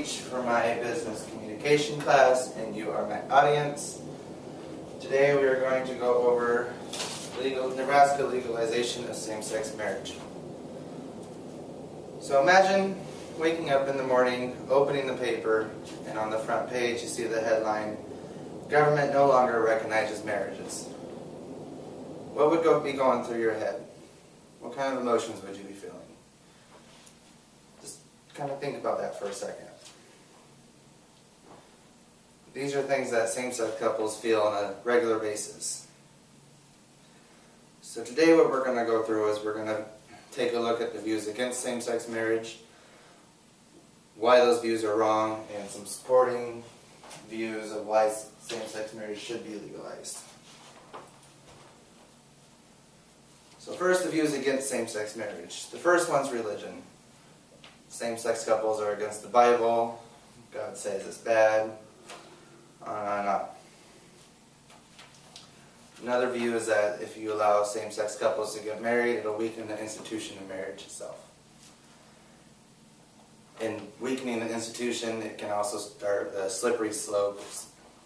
teach for my business communication class, and you are my audience. Today we are going to go over Nebraska legalization of same-sex marriage. So imagine waking up in the morning, opening the paper, and on the front page you see the headline, "Government no longer recognizes marriages." What would be going through your head? What kind of emotions would you be feeling? Just kind of think about that for a second. These are things that same-sex couples feel on a regular basis. So today what we're going to go through is we're going to take a look at the views against same-sex marriage, why those views are wrong, and some supporting views of why same-sex marriage should be legalized. So first, the views against same-sex marriage. The first one's religion. Same-sex couples are against the Bible. God says it's bad. On and on. Another view is that if you allow same-sex couples to get married, it'll weaken the institution of marriage itself. In weakening the institution, it can also start a slippery slope.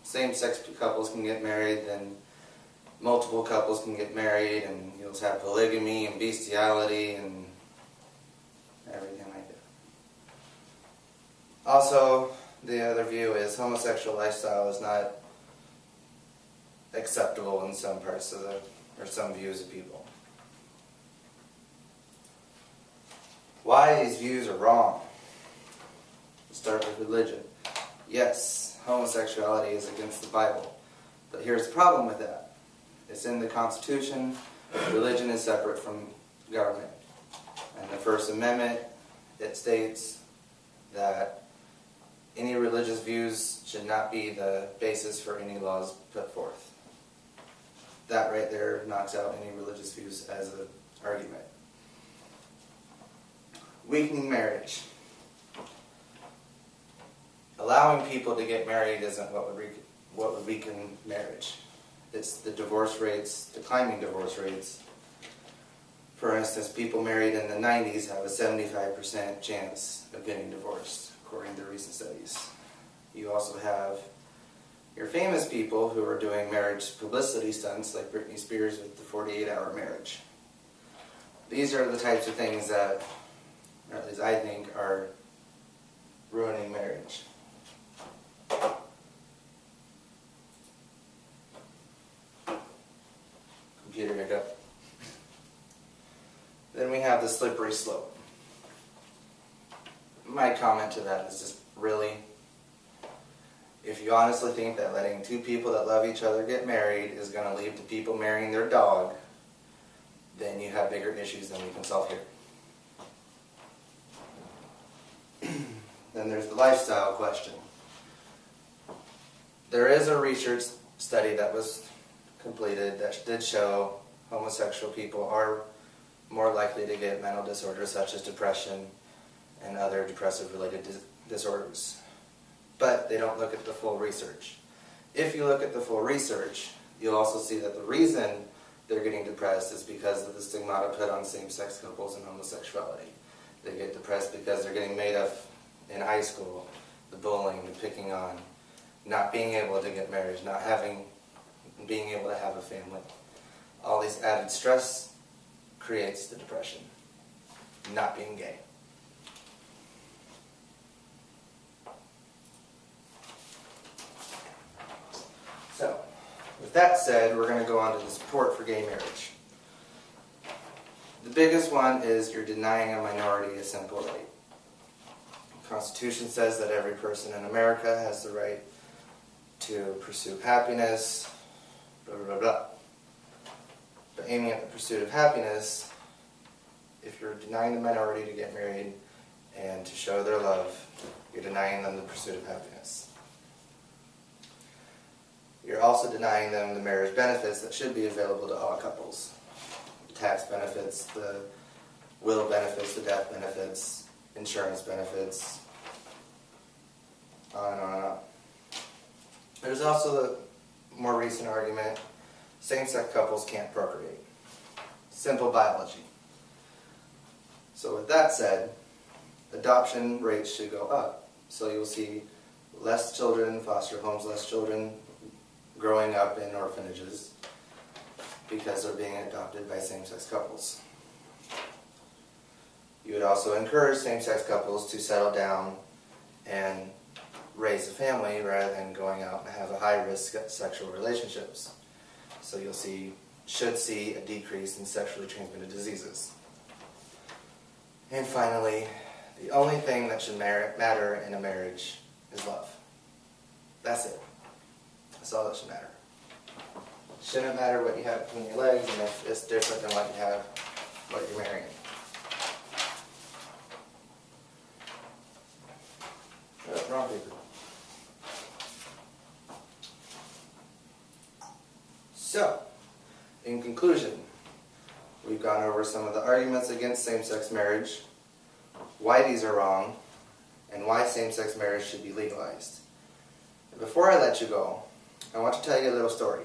Same-sex couples can get married, then multiple couples can get married, and you'll have polygamy and bestiality and everything like that. Also, the other view is homosexual lifestyle is not acceptable in some parts of or some views of people. Why these views are wrong? Let's start with religion. Yes, homosexuality is against the Bible, but here's the problem with that. It's in the Constitution. Religion is separate from government. And the First Amendment, it states that any religious views should not be the basis for any laws put forth. That right there knocks out any religious views as an argument. Weakening marriage. Allowing people to get married isn't what would weaken marriage. It's the divorce rates, the climbing divorce rates. For instance, people married in the 90s have a 75% chance of getting divorced, according to recent studies. You also have your famous people who are doing marriage publicity stunts, like Britney Spears with the 48-hour marriage. These are the types of things that, or at least I think, are ruining marriage. Computer hiccup. Then we have the slippery slope. My comment to that is just, really? If you honestly think that letting two people that love each other get married is going to lead to people marrying their dog, then you have bigger issues than we can solve here. Then there's the lifestyle question. There is a research study that was completed that did show homosexual people are more likely to get mental disorders such as depression and other depressive-related disorders. But they don't look at the full research. If you look at the full research, you'll also see that the reason they're getting depressed is because of the stigmata put on same-sex couples and homosexuality. They get depressed because they're getting made of in high school, the bullying, the picking on, not being able to get married, being able to have a family. All these added stress creates the depression, not being gay. So, with that said, we're going to go on to the support for gay marriage. The biggest one is you're denying a minority a simple right. The Constitution says that every person in America has the right to pursue happiness, blah, blah, blah, blah. But aiming at the pursuit of happiness, if you're denying the minority to get married and to show their love, you're denying them the pursuit of happiness. You're also denying them the marriage benefits that should be available to all couples. The tax benefits, the will benefits, the death benefits, insurance benefits, on and on and on. There's also the more recent argument, same-sex couples can't procreate. Simple biology. So with that said, adoption rates should go up. So you'll see less children in foster homes, less children growing up in orphanages because they're being adopted by same-sex couples. You would also encourage same-sex couples to settle down and raise a family rather than going out and have a high-risk sexual relationships. So should see a decrease in sexually transmitted diseases. And finally, the only thing that should matter in a marriage is love. That's it. That's all that should matter. It shouldn't matter what you have between your legs, and if it's different than what you have, what you're marrying. Oh, wrong paper. So, in conclusion, we've gone over some of the arguments against same-sex marriage, why these are wrong, and why same-sex marriage should be legalized. Before I let you go, I want to tell you a little story.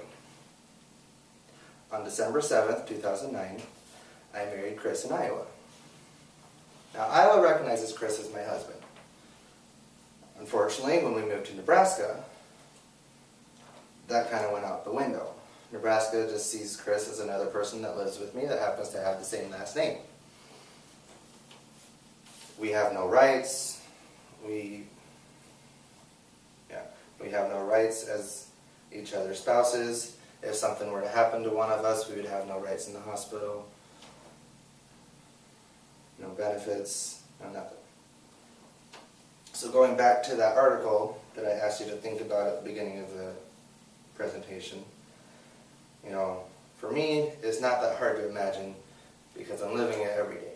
On December 7th, 2009, I married Chris in Iowa. Now, Iowa recognizes Chris as my husband. Unfortunately, when we moved to Nebraska, that kind of went out the window. Nebraska just sees Chris as another person that lives with me that happens to have the same last name. We have no rights. We have no rights as each other's spouses. If something were to happen to one of us, we would have no rights in the hospital. No benefits, no nothing. So going back to that article that I asked you to think about at the beginning of the presentation, for me, it's not that hard to imagine because I'm living it every day.